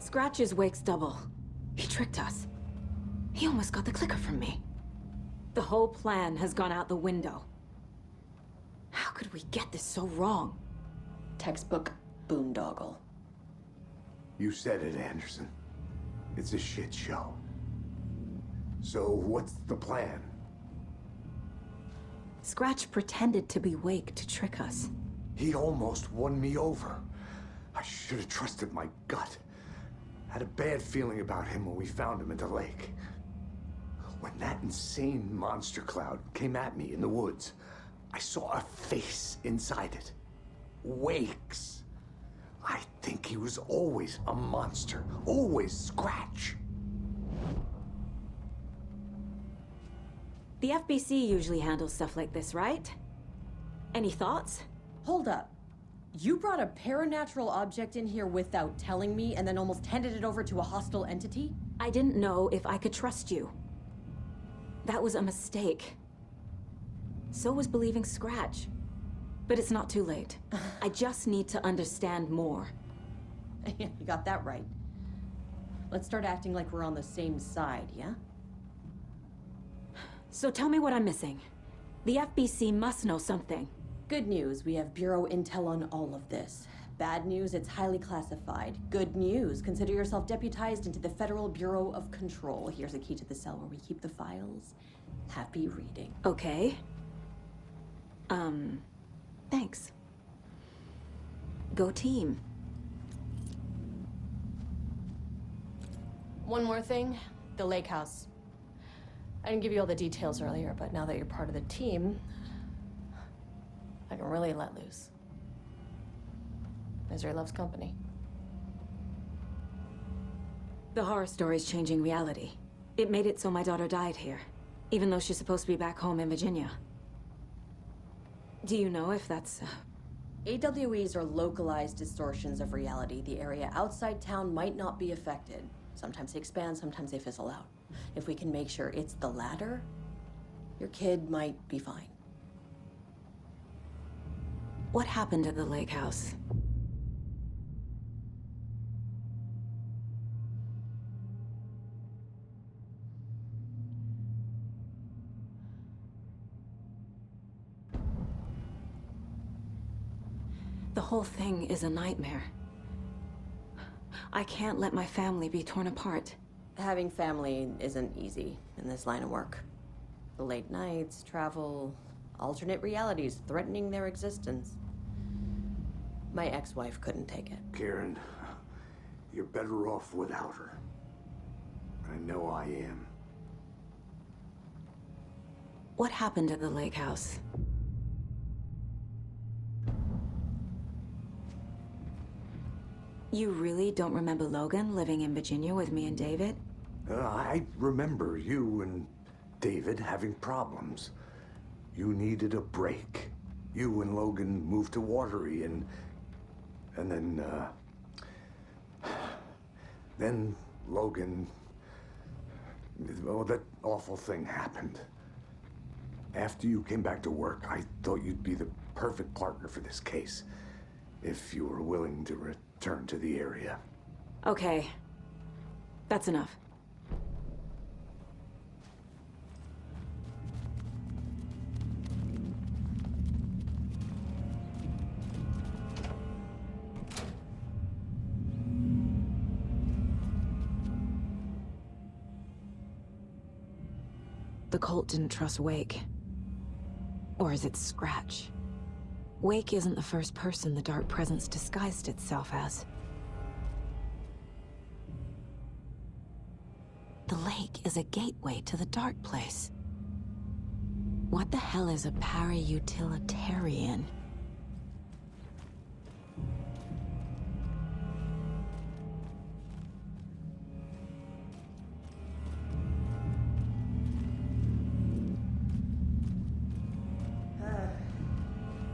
Scratch's Wake's double. He tricked us. He almost got the clicker from me. The whole plan has gone out the window. How could we get this so wrong? Textbook boondoggle. You said it, Anderson. It's a shit show. So what's the plan? Scratch pretended to be Wake to trick us. He almost won me over. I should have trusted my gut. Had a bad feeling about him when we found him at the lake. When that insane monster cloud came at me in the woods, I saw a face inside it. Wake's. I think he was always a monster. Always Scratch. The FBC usually handles stuff like this, right? Any thoughts? Hold up. You brought a paranatural object in here without telling me and then almost handed it over to a hostile entity? I didn't know if I could trust you. That was a mistake. So was believing Scratch. But it's not too late. I just need to understand more. You got that right. Let's start acting like we're on the same side, yeah? So tell me what I'm missing. The FBC must know something. Good news, we have Bureau intel on all of this. Bad news, it's highly classified. Good news, consider yourself deputized into the Federal Bureau of Control. Here's a key to the cell where we keep the files. Happy reading. Okay. Thanks. Go team. One more thing, the lake house. I didn't give you all the details earlier, but now that you're part of the team, I can really let loose. Misery loves company. The horror story's changing reality. It made it so my daughter died here, even though she's supposed to be back home in Virginia. Do you know if that's... AWEs are localized distortions of reality. The area outside town might not be affected. Sometimes they expand, sometimes they fizzle out. If we can make sure it's the latter, your kid might be fine. What happened at the lake house? The whole thing is a nightmare. I can't let my family be torn apart. Having family isn't easy in this line of work. The late nights, travel, alternate realities threatening their existence. My ex-wife couldn't take it. Karen, you're better off without her. I know I am. What happened at the lake house? You really don't remember Logan living in Virginia with me and David? I remember you and David having problems. You needed a break. You and Logan moved to Watery and then Logan, well, that awful thing happened. After you came back to work, I thought you'd be the perfect partner for this case, if you were willing to return to the area. Okay. That's enough. The cult didn't trust Wake. Or is it Scratch? Wake isn't the first person the Dark Presence disguised itself as. The lake is a gateway to the Dark Place. What the hell is a para-utilitarian?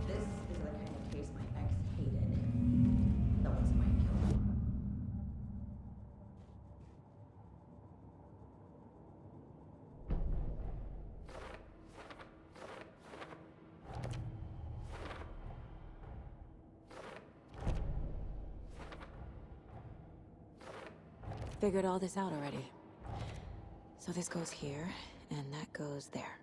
This is the kind of case my ex hated. The ones might kill him. figured all this out already. So this goes here, and that goes there.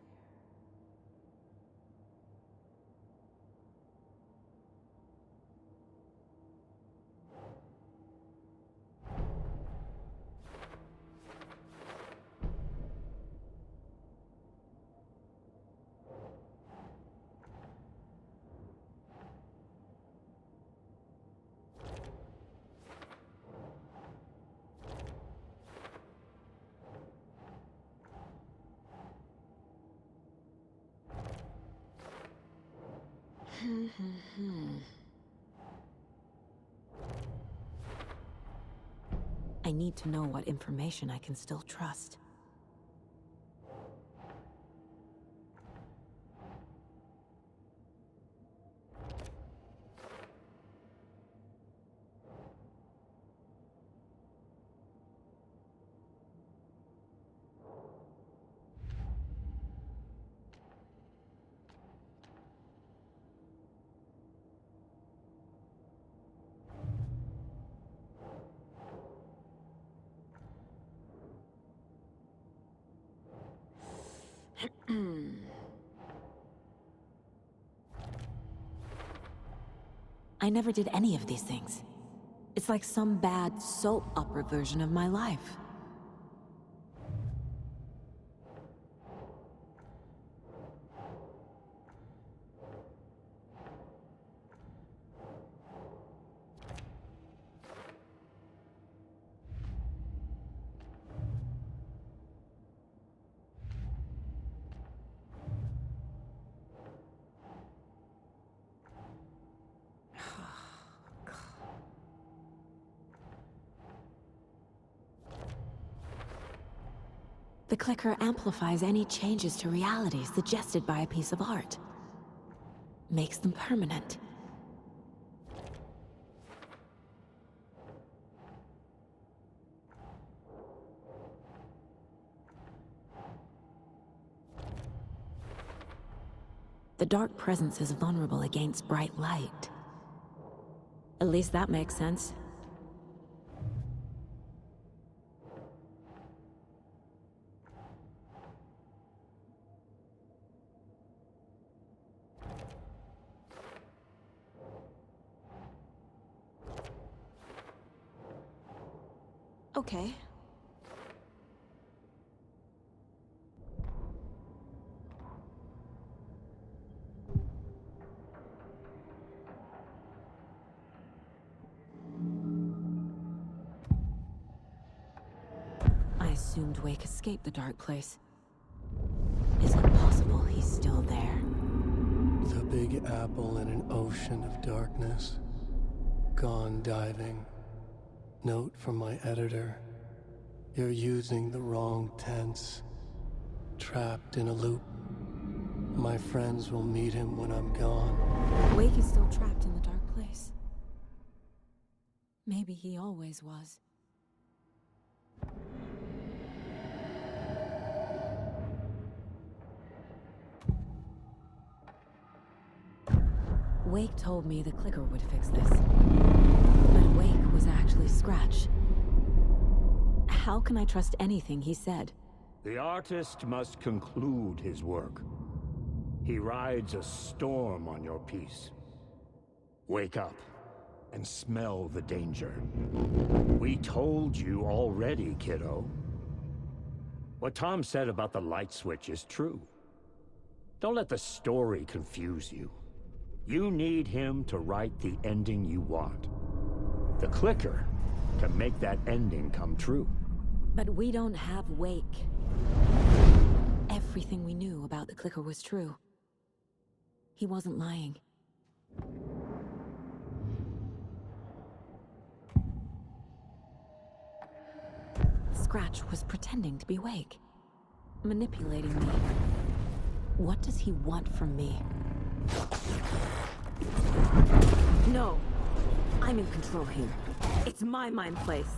I need to know what information I can still trust. I never did any of these things. It's like some bad soap opera version of my life. The clicker amplifies any changes to reality suggested by a piece of art. Makes them permanent. The dark presence is vulnerable against bright light. At least that makes sense. Okay. I assumed Wake escaped the dark place. Is it possible he's still there? The Big Apple in an ocean of darkness. Gone diving. Note from my editor. You're using the wrong tense. Trapped in a loop. My friends will meet him when I'm gone. Wake is still trapped in the dark place. Maybe he always was. Wake told me the clicker would fix this. But Wake was actually Scratch. How can I trust anything he said? The artist must conclude his work. He rides a storm on your piece. Wake up and smell the danger. We told you already, kiddo. What Tom said about the light switch is true. Don't let the story confuse you. You need him to write the ending you want. The clicker can make that ending come true. But we don't have Wake. Everything we knew about the clicker was true. He wasn't lying. Scratch was pretending to be Wake. Manipulating me. What does he want from me? No! I'm in control here. It's my mind place.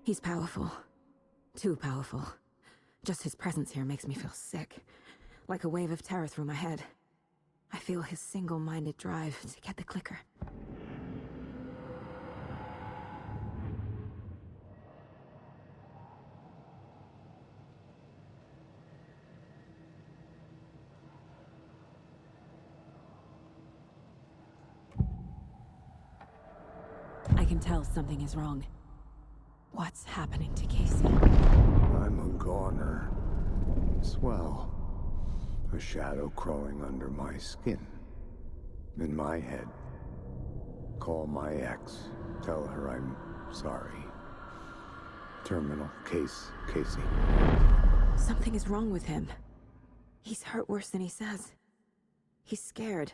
He's powerful. Too powerful. Just his presence here makes me feel sick. Like a wave of terror through my head. I feel his single-minded drive to get the clicker. can tell something is wrong. What's happening to Casey? I'm a goner. Swell. A shadow crawling under my skin. In my head. Call my ex. Tell her I'm sorry. Terminal case, Casey. Something is wrong with him. He's hurt worse than he says. He's scared.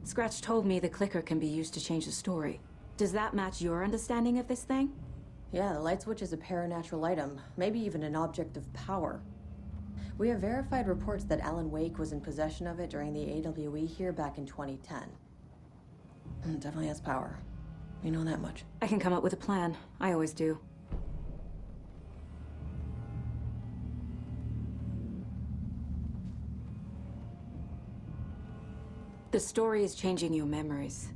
Scratch told me the clicker can be used to change the story. Does that match your understanding of this thing? Yeah, the light switch is a paranatural item, maybe even an object of power. We have verified reports that Alan Wake was in possession of it during the AWE here back in 2010. It definitely has power. You know that much. I can come up with a plan. I always do. The story is changing your memories.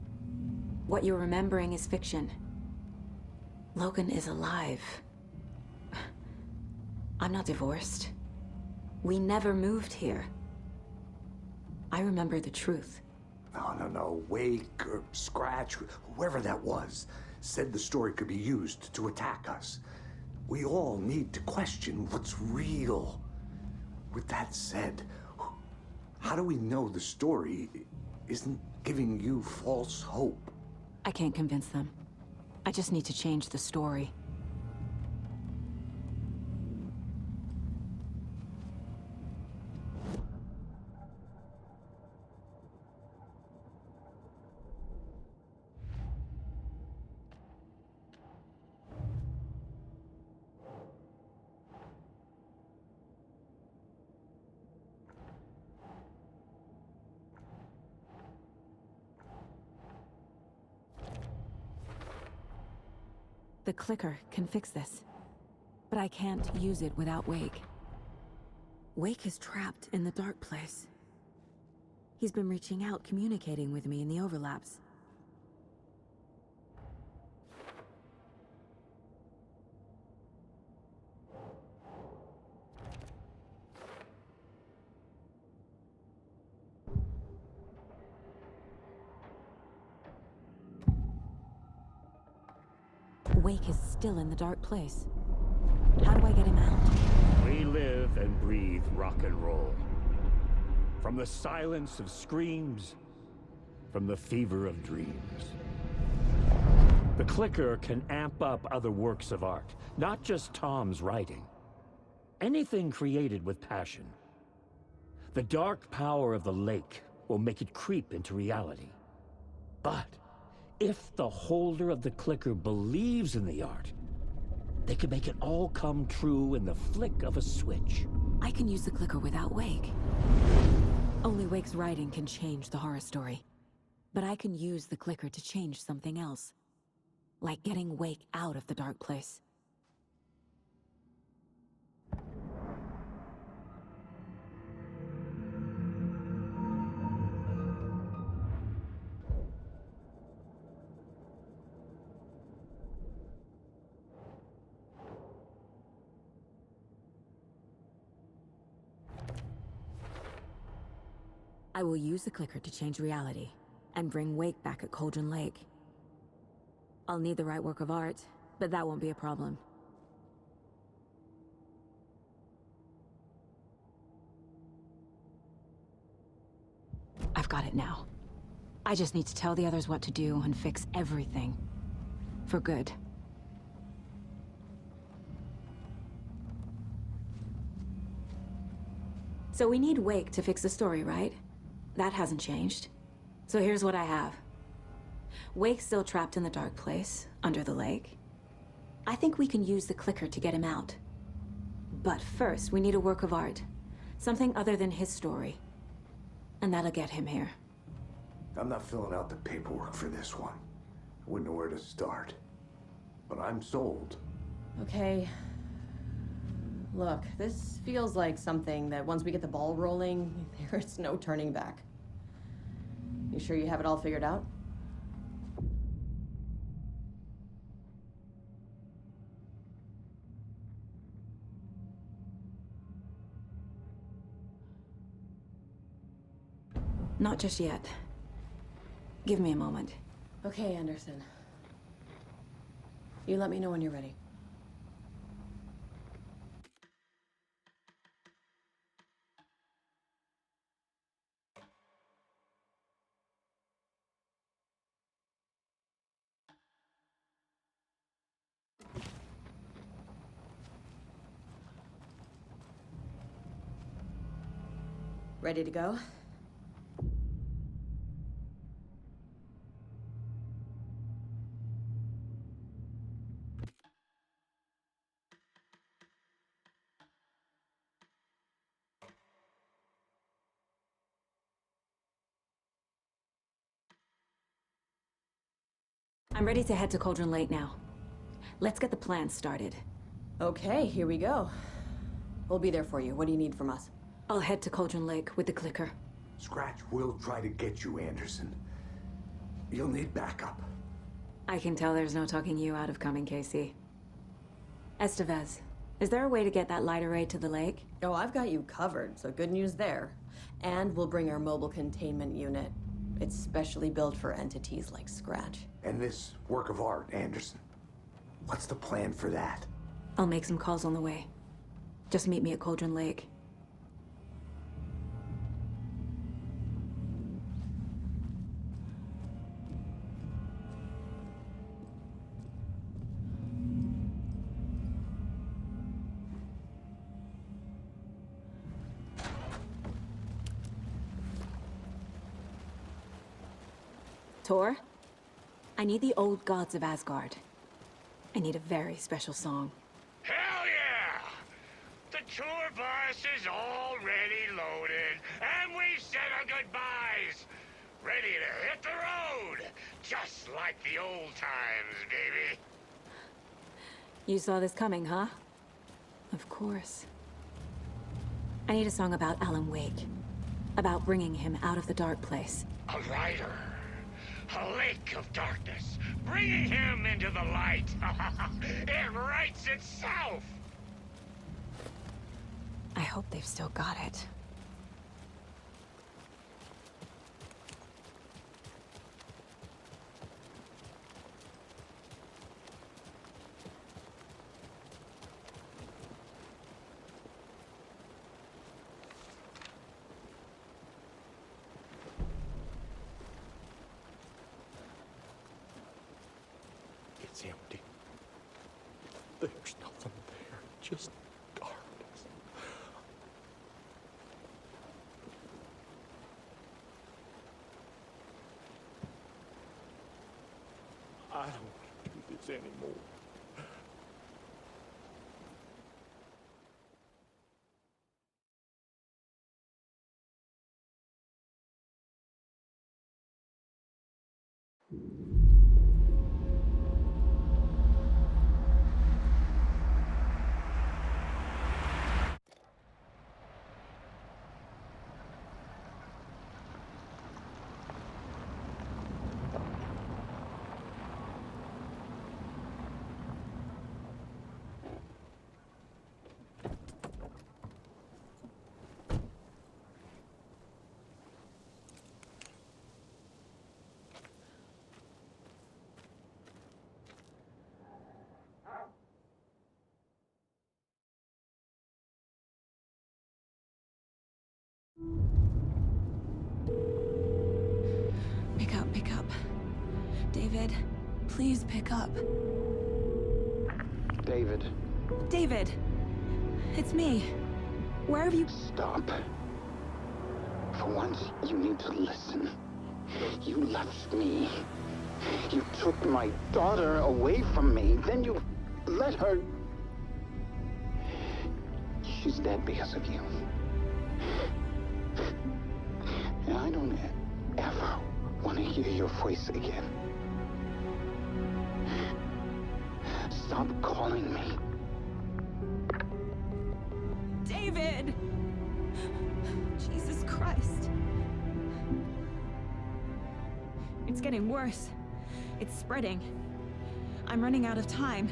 What you're remembering is fiction. Logan is alive. I'm not divorced. We never moved here. I remember the truth. No. Wake or Scratch, whoever that was, said the story could be used to attack us. We all need to question what's real. With that said, how do we know the story isn't giving you false hope? I can't convince them. I just need to change the story. The clicker can fix this. But I can't use it without Wake. Wake is trapped in the dark place. He's been reaching out, communicating with me in the overlaps. Wake is still in the dark place. How do I get him out? We live and breathe rock and roll. From the silence of screams, from the fever of dreams. The clicker can amp up other works of art, not just Tom's writing. Anything created with passion. The dark power of the lake will make it creep into reality. But if the holder of the clicker believes in the art, they can make it all come true in the flick of a switch. I can use the clicker without Wake. Only Wake's writing can change the horror story. But I can use the clicker to change something else. Like getting Wake out of the dark place. I will use the clicker to change reality, and bring Wake back at Cauldron Lake. I'll need the right work of art, but that won't be a problem. I've got it now. I just need to tell the others what to do and fix everything. For good. So we need Wake to fix the story, right? That hasn't changed. So here's what I have. Wake's still trapped in the dark place, under the lake. I think we can use the clicker to get him out. But first, we need a work of art. Something other than his story. And that'll get him here. I'm not filling out the paperwork for this one. I wouldn't know where to start. But I'm sold. Okay. Look, this feels like something that once we get the ball rolling, there's no turning back. You sure you have it all figured out? Not just yet. Give me a moment. Okay, Anderson. You let me know when you're ready. Ready to go? I'm ready to head to Cauldron Lake now. Let's get the plan started. Okay, here we go. We'll be there for you. What do you need from us? I'll head to Cauldron Lake with the clicker. Scratch will try to get you, Anderson. You'll need backup. I can tell there's no talking you out of coming, Casey. Estevez, is there a way to get that light array to the lake? Oh, I've got you covered, so good news there. And we'll bring our mobile containment unit. It's specially built for entities like Scratch. And this work of art, Anderson. What's the plan for that? I'll make some calls on the way. Just meet me at Cauldron Lake. Tor, I need the old gods of Asgard. I need a very special song. Hell yeah! The tour bus is already loaded, and we've said our goodbyes. Ready to hit the road, just like the old times, baby. You saw this coming, huh? Of course. I need a song about Alan Wake. About bringing him out of the dark place. A rider. A lake of darkness, bringing him into the light. It writes itself. I hope they've still got it. It's empty. There's nothing there, just darkness. I don't want to do this anymore. Pick up. David, please pick up. David, David! It's me. Where have you... stop. For once, you need to listen. You left me. You took my daughter away from me. Then you let her... She's dead because of you. And I don't ever want hear your voice again. Stop calling me. David! Jesus Christ. It's getting worse. It's spreading. I'm running out of time.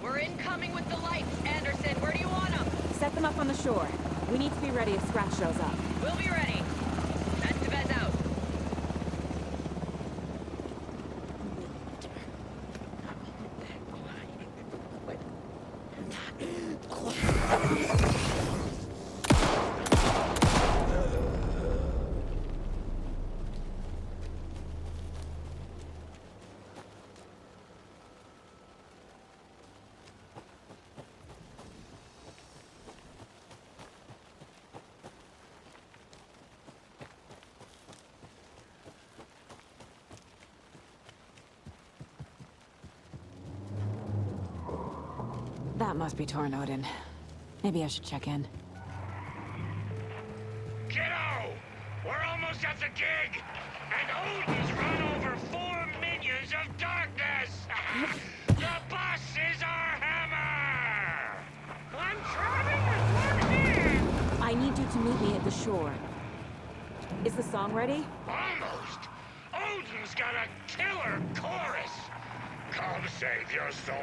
We're incoming with the lights, Anderson. Where do you want them? Set them up on the shore. We need to be ready if Scratch shows up. We'll be ready. Estevez out. That must be Tornodin. Maybe I should check in. Kiddo! We're almost at the gig! And Odin's run over 4 minions of darkness! The boss is our hammer! I'm driving with one hand! I need you to meet me at the shore. Is the song ready? Almost! Odin's got a killer chorus! Come save your soul!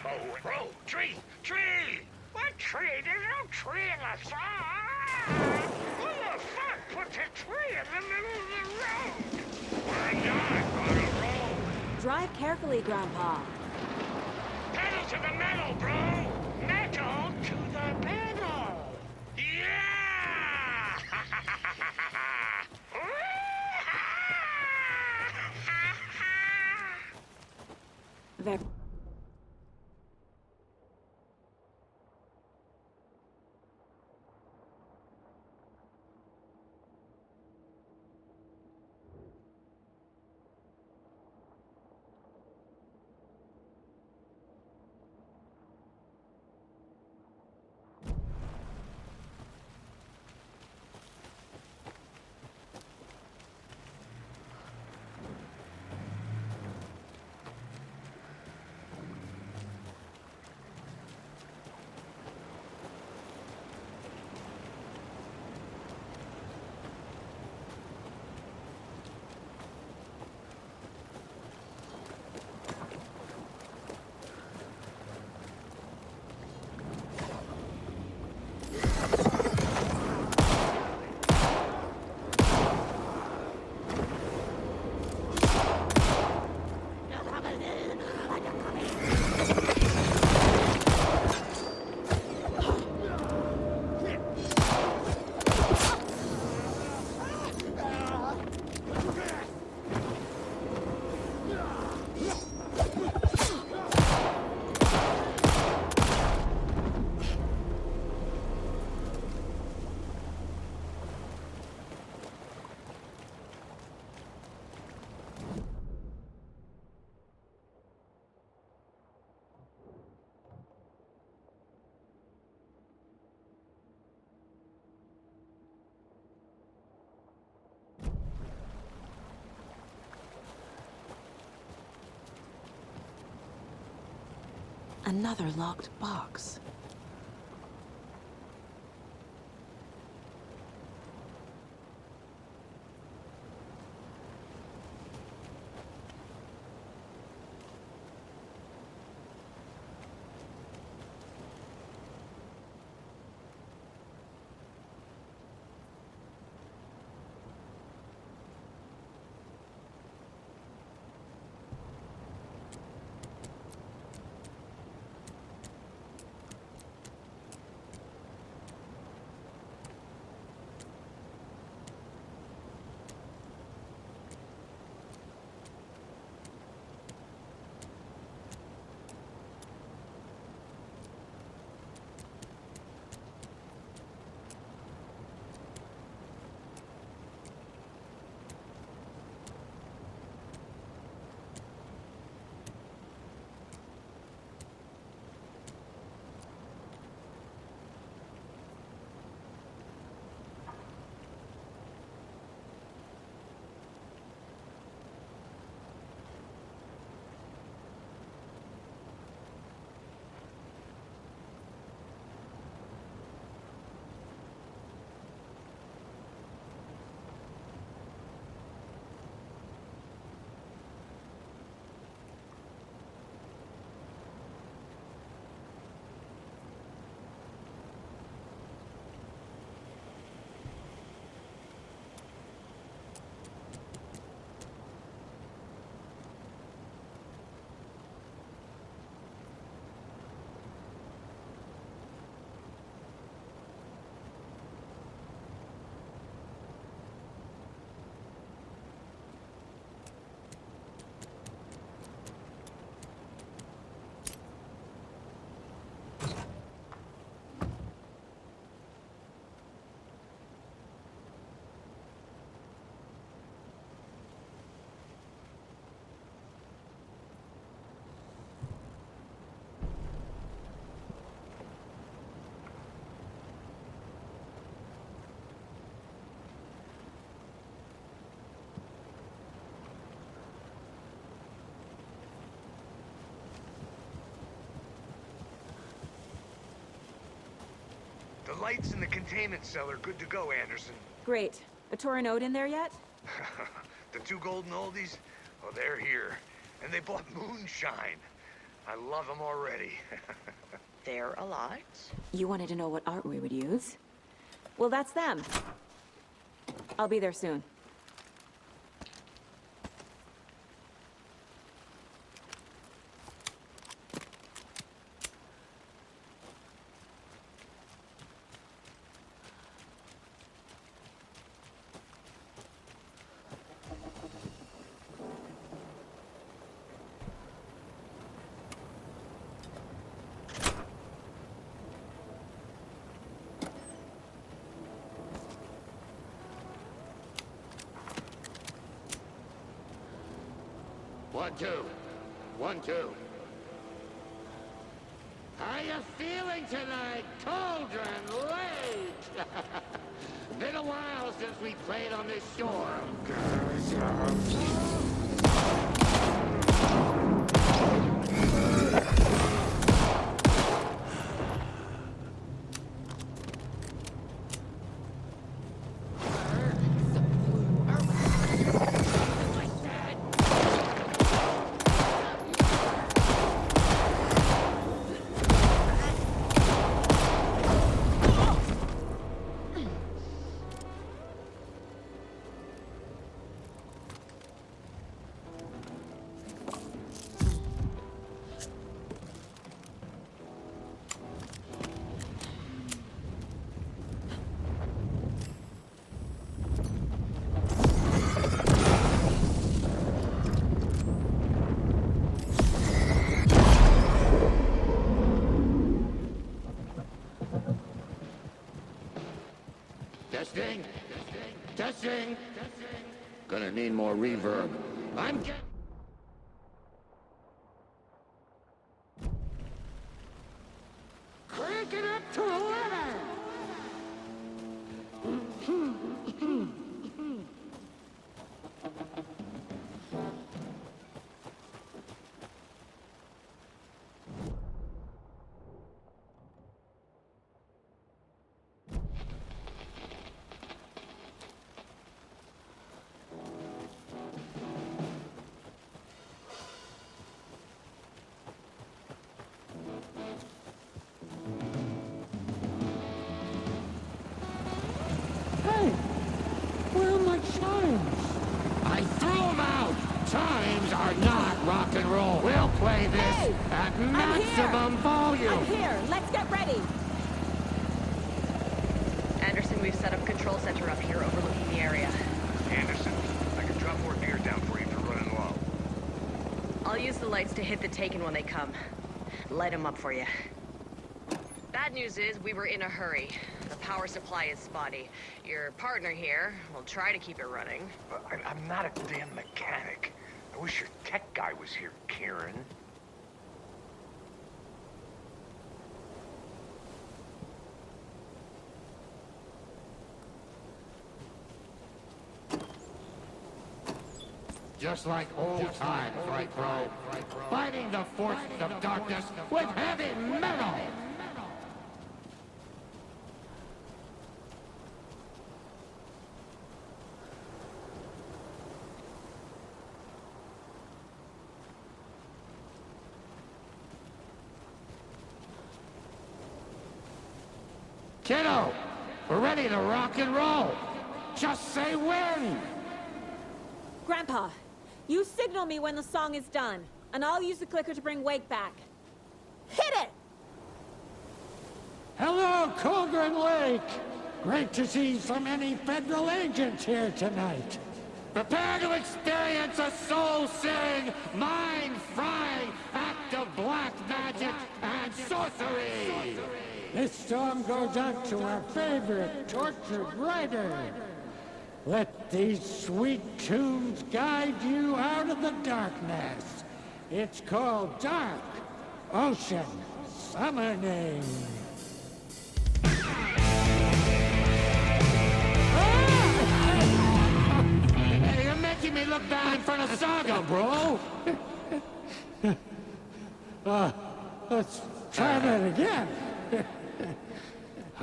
Oh, bro, tree! Tree! What tree? There's no tree in the song! Who the fuck put a tree in the middle of the road? We're not on a road! Drive carefully, Grandpa. Pedal to the metal, bro! Metal to the pedal! Yeah! There. Another locked box. The lights in the containment cell are good to go, Anderson. Great. A Torin Ode in there yet? The two golden oldies? Oh, they're here. And they bought moonshine. I love them already. They're a lot. You wanted to know what art we would use? Well, that's them. I'll be there soon. One, two. 1, 2. How you feeling tonight, Cauldron Lake? Been a while since we played on this shore. Testing. Testing. Gonna need more reverb. I'm getting... Crank it up to 11! are not rock and roll. We'll play this Hey, at I'm maximum volume. I'm here. Let's get ready. Anderson, we've set up a control center up here overlooking the area. Anderson, I can drop more beer down for you if you're running low. I'll use the lights to hit the Taken when they come. Light them up for you. Bad news is, we were in a hurry. The power supply is spotty. Your partner here will try to keep it running. But I'm not a damn mechanic. I wish your tech guy was here, Kieran. Just like old times, right, bro? Fighting the forces of darkness with heavy metal! Kiddo, we're ready to rock and roll. Just say when. Grandpa, you signal me when the song is done, and I'll use the clicker to bring Wake back. Hit it! Hello, Colgren Lake. Great to see so many federal agents here tonight. Prepare to experience a soul-searing, mind-frying act of black magic and sorcery. This song goes out to our favorite tortured writer. Let these sweet tunes guide you out of the darkness. It's called Dark Ocean Summoning. Hey, you're making me look bad in front of Saga, bro. Let's try that again. A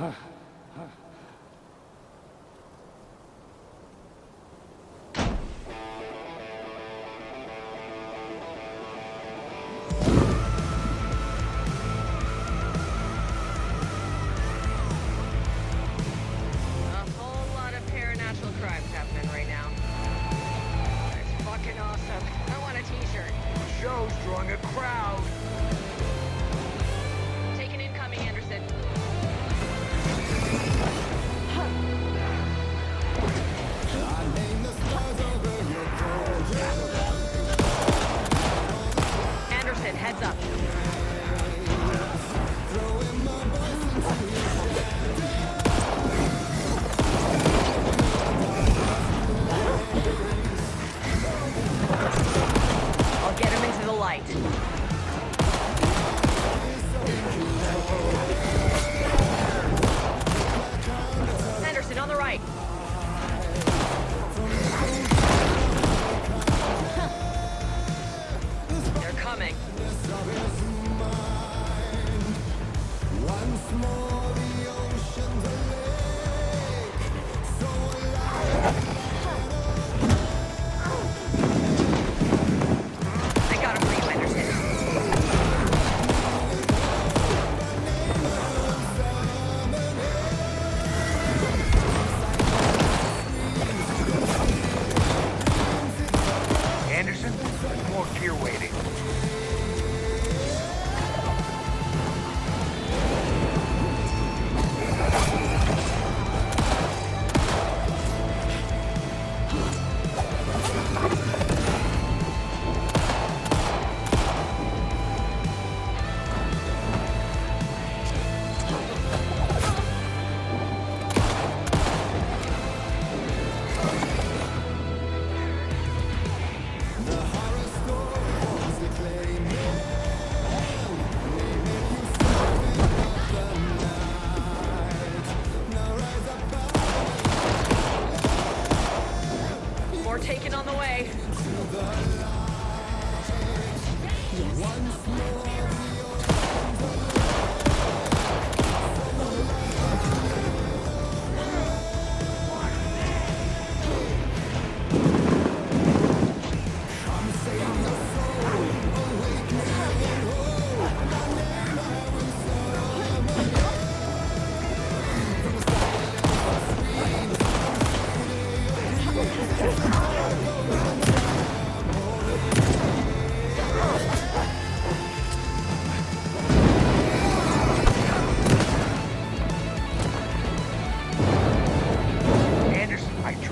whole lot of paranatural crimes happening right now. That's fucking awesome. I want a t-shirt. The show's drawing a crowd. Taking incoming, Anderson.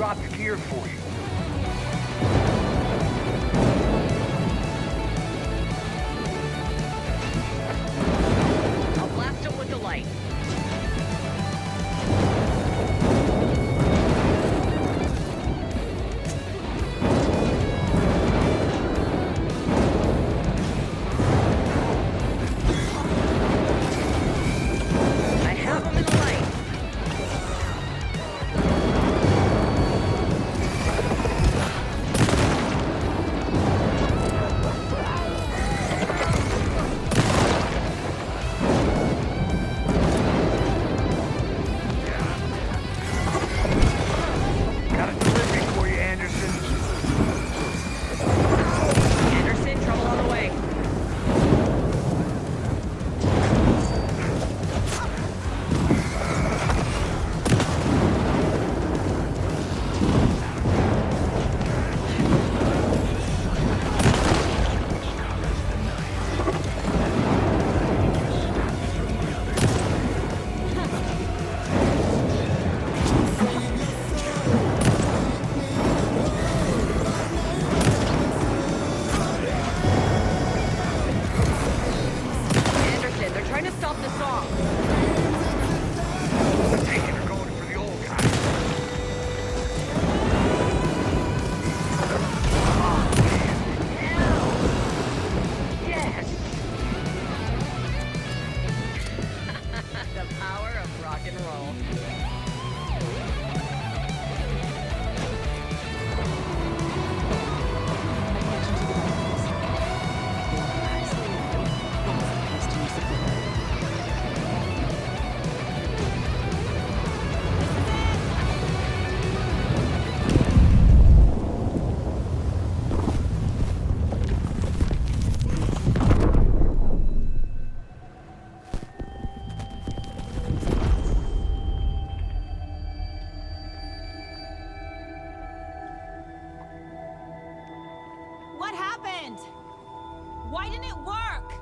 dropped it here for you. I'll blast him with the light. I have him in the light. Got a delivery for you, Anderson. Anderson, trouble on the way. Anderson, they're trying to stop the song. Taking her going for the old guy. Yes! The power of rock and roll. What happened? Why didn't it work?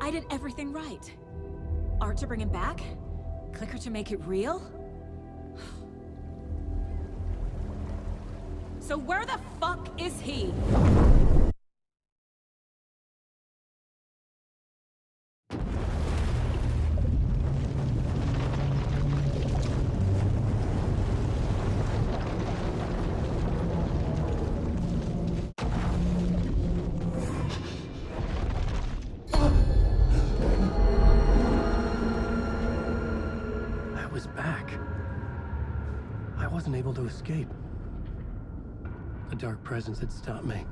I did everything right. Art to bring him back? Clicker to make it real? So where the fuck is he? I was back. I wasn't able to escape. A dark presence had stopped me.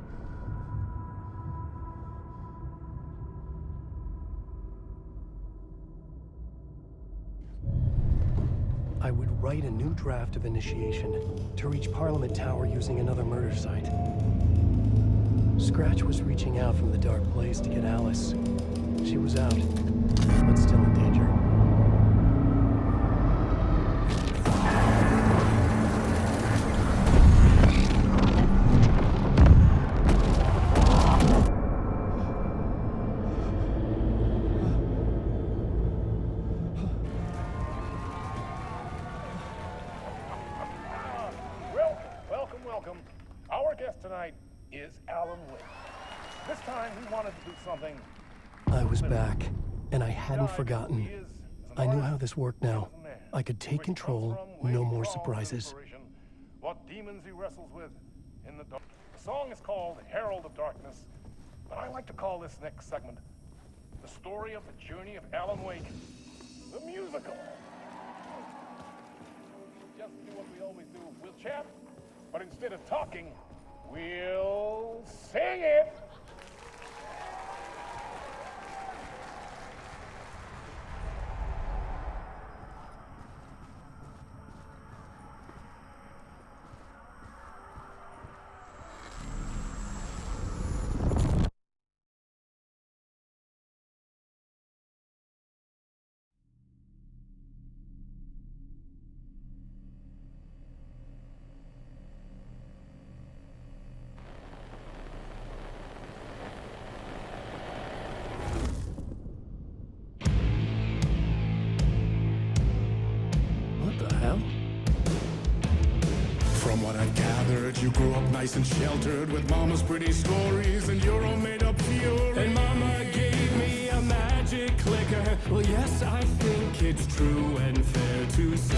I would write a new draft of initiation to reach Parliament Tower using another murder site. Scratch was reaching out from the dark place to get Alice. She was out, but still in danger. Welcome. Our guest tonight is Alan Wake. This time he wanted to do something. I was back, and I hadn't forgotten. I knew how this worked now. I could take control, no more surprises. What demons he wrestles with in the dark. The song is called Herald of Darkness, but I like to call this next segment the story of the journey of Alan Wake, the musical. Just do what we always do. We'll chat, but instead of talking, we'll sing it. what I've gathered, you grew up nice and sheltered with mama's pretty stories and your own made-up fury. And mama gave me a magic clicker. Well, yes, I think it's true and fair to say.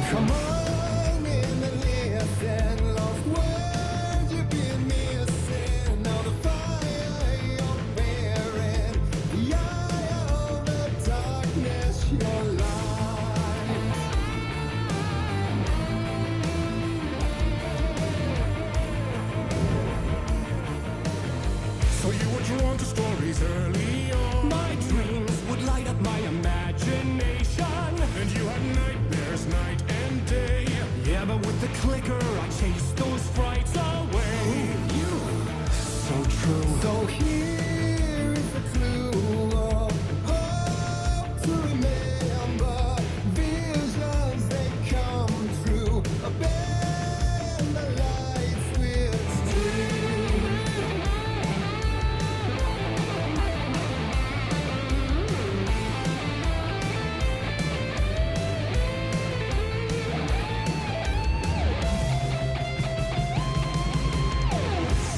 Come on in and listen, lost words you've been missing. Now the fire you're bearing, the eye of the darkness, your light. So you were drawn to stories early on. My dreams would light up my imagination. And you had nightmares night and day. Yeah, but with the clicker, I chased those frights away. So true. So here is a clue of hope to remember. Visions, they come true. Bend the lights with steel.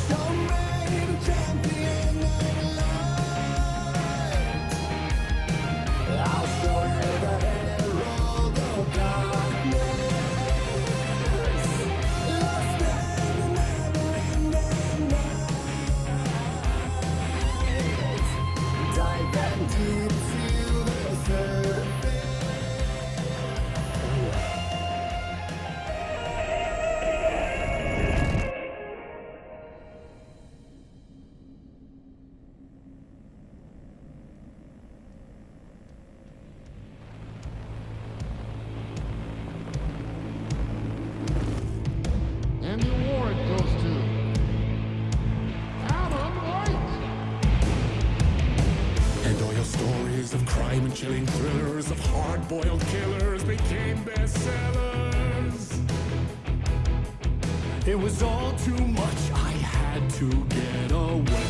Some made a champion of light. I'll show you the herald of darkness. Lost in the never-ending night. Dive and deep to the surface. And the award goes to Alan Wake. And all your stories of crime and chilling thrillers of hard-boiled killers became bestsellers. It was all too much, I had to get away.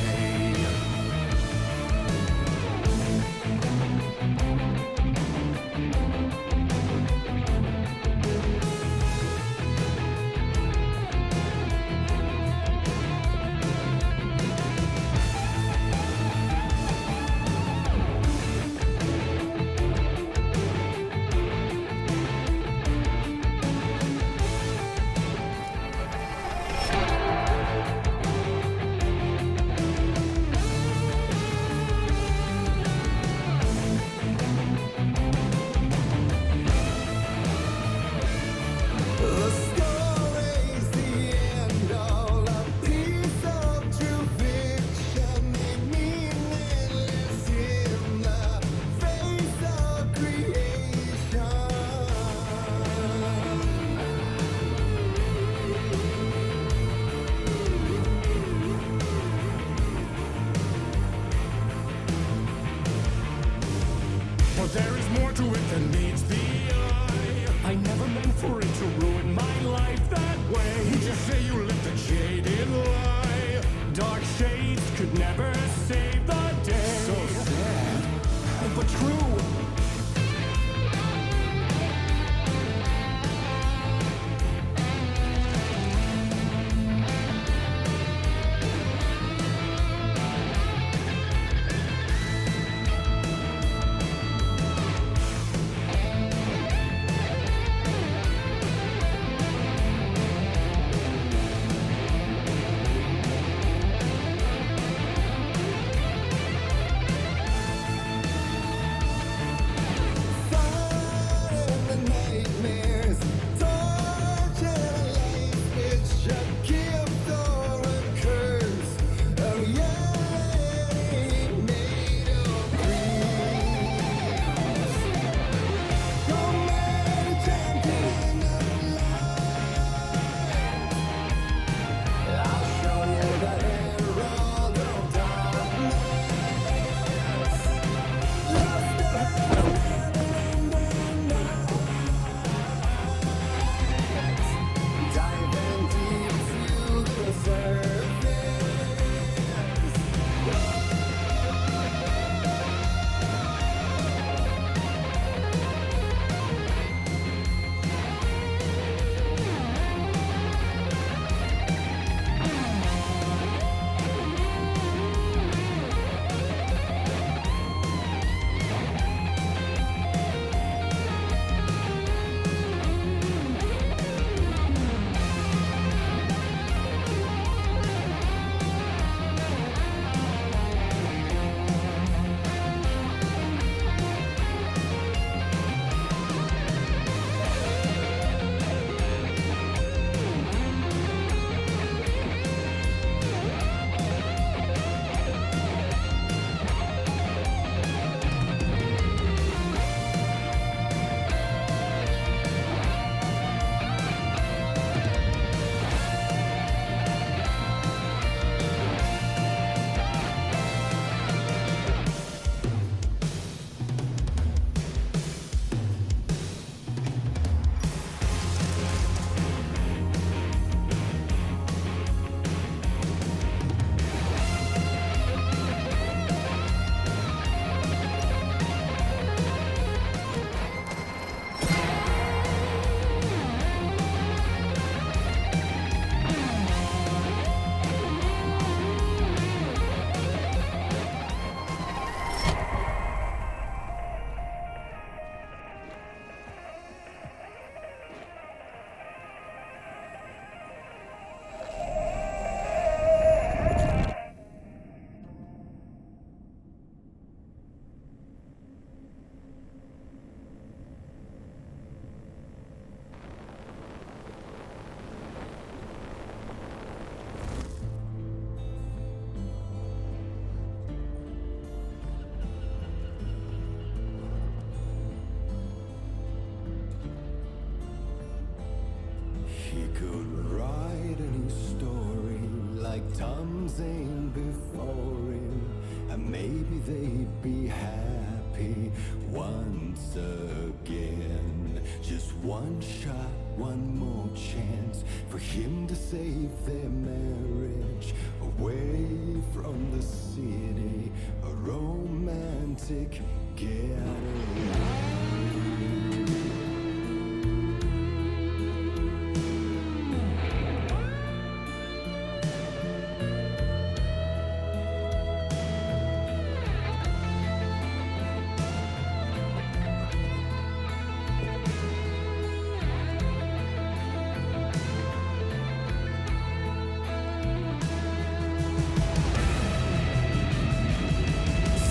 arms ain't before him, and maybe they'd be happy once again. Just one shot, one more chance for him to save their marriage away from the city, a romantic getaway.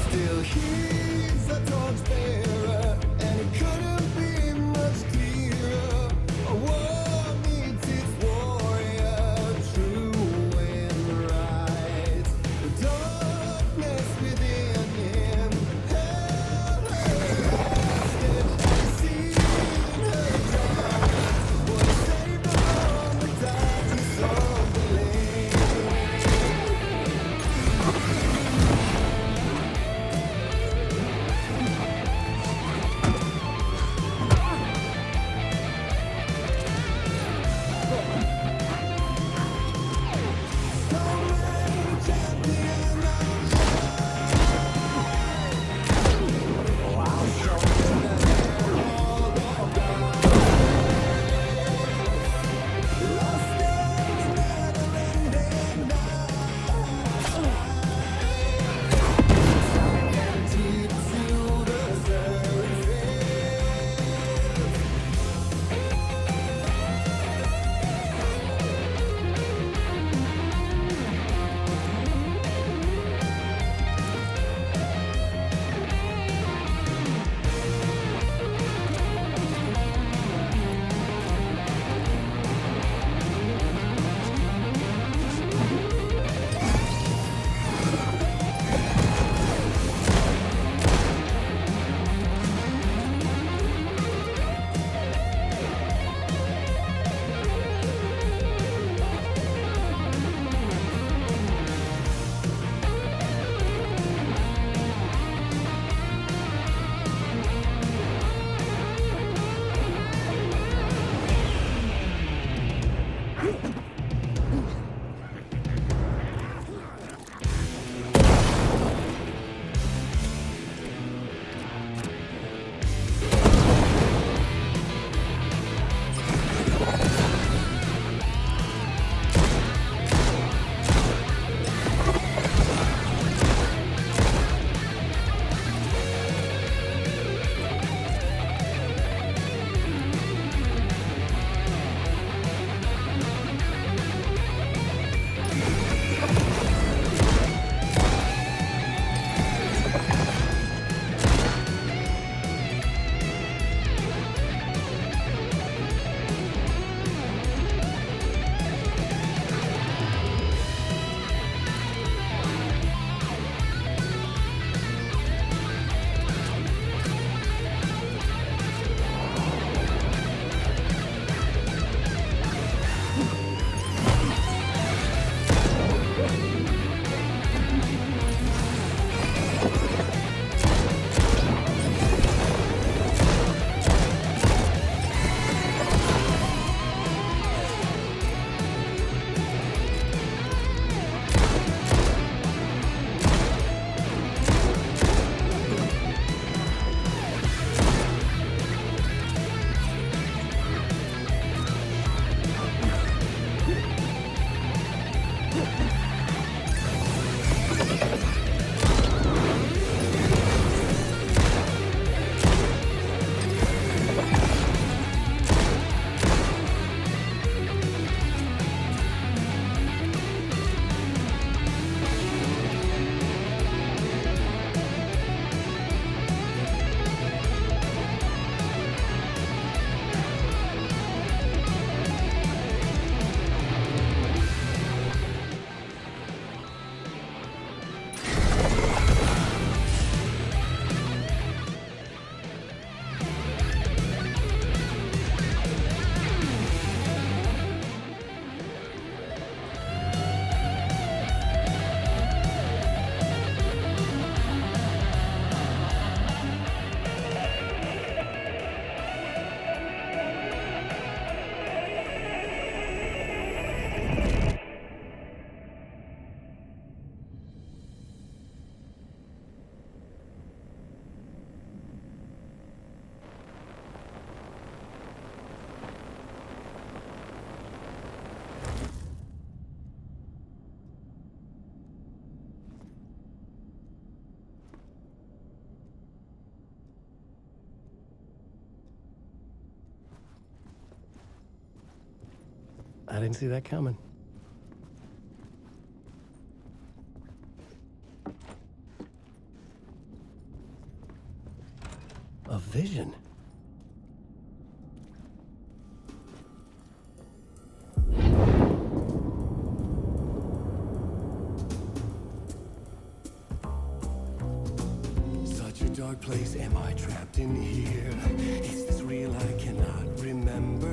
Still he's a torchbearer, and it couldn't be much clearer. A war needs its warrior, true and right. The darkness within him held her hostage. Seen her drown, was saved from the darkness of the lake. I didn't see that coming. A vision? Such a dark place, am I trapped in here? Is this real? I cannot remember.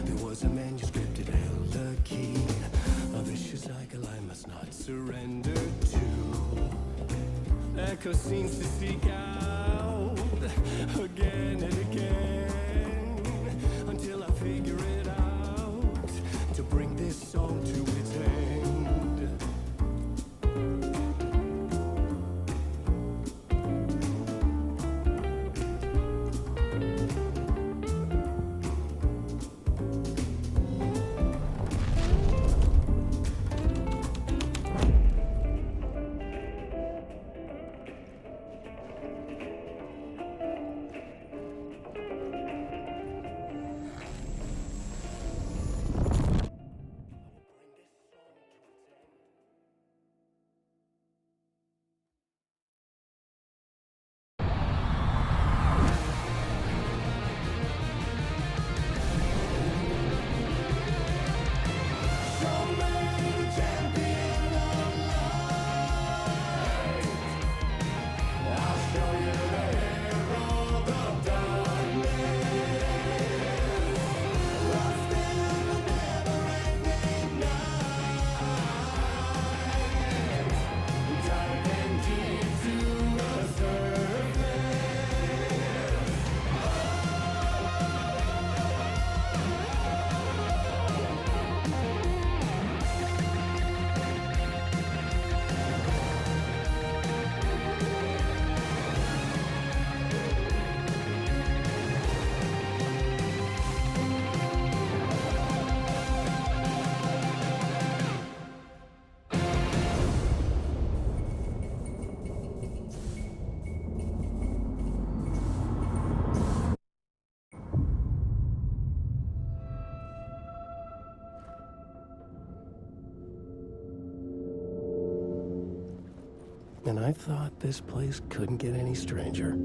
There was a manuscript, it held the key. A vicious cycle I must not surrender to. Echo seems to seek out again and again until I figure it out to bring this song to its end. And I thought this place couldn't get any stranger.